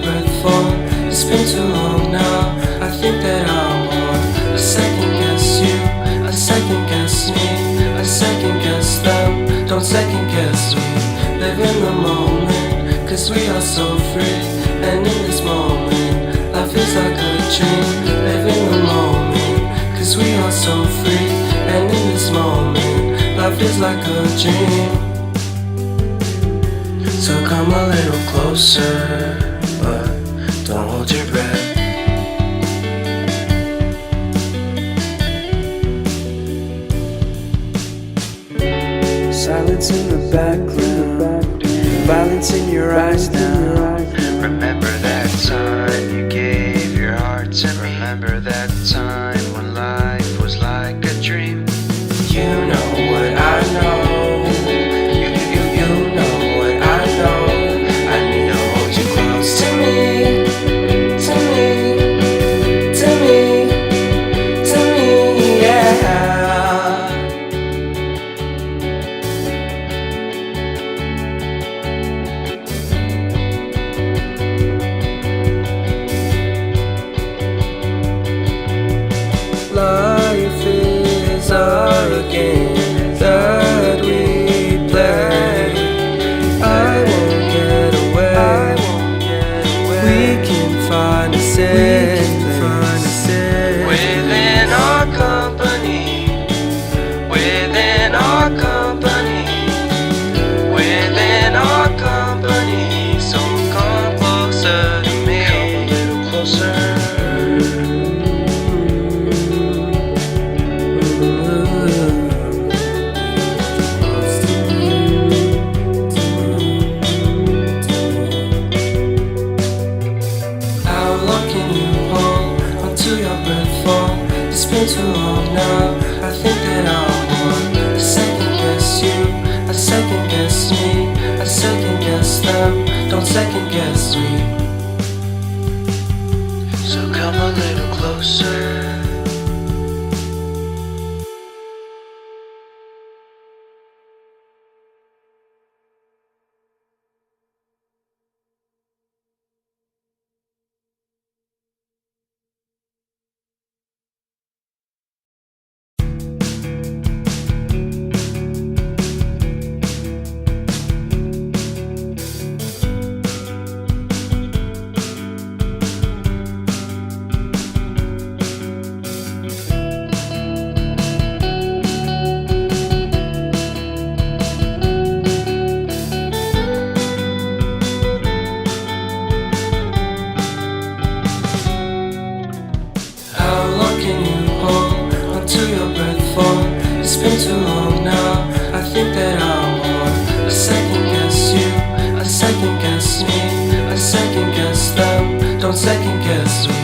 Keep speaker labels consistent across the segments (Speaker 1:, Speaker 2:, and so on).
Speaker 1: breath fall. It's been too long now, I think that I want a second guess you, a second guess me, a second guess them. Don't second guess me. Live in the moment, cause we are so free. And in this moment, life is like a dream. Live in the moment, cause we are so free. And in this moment, life is like a dream. So come a little closer, but don't hold your breath. Silence in the background, violence in your eyes now.
Speaker 2: Remember that time you gave your heart to me. Remember that time when life was like a dream.
Speaker 1: You know what I know. You know what I know. I need to hold you close to me, to me, to me, to me, yeah. Life is a game that we play. I won't get away. We can find a safe place
Speaker 2: Within our company, within our company, within our company. So come closer to me. Come a little closer.
Speaker 1: It's been too long now, I think that I want a second guess you, a second guess me, a second guess them. Don't second guess me.
Speaker 2: So come a little closer.
Speaker 1: It's been too long now, I think that I want a second guess you, a second guess me, a second guess them. Don't second guess me.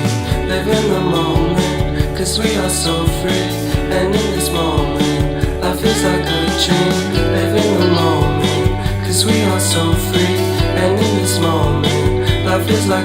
Speaker 1: Live in the moment, cause we are so free. And in this moment, life is like a dream. Live in the moment, cause we are so free. And in this moment, life is like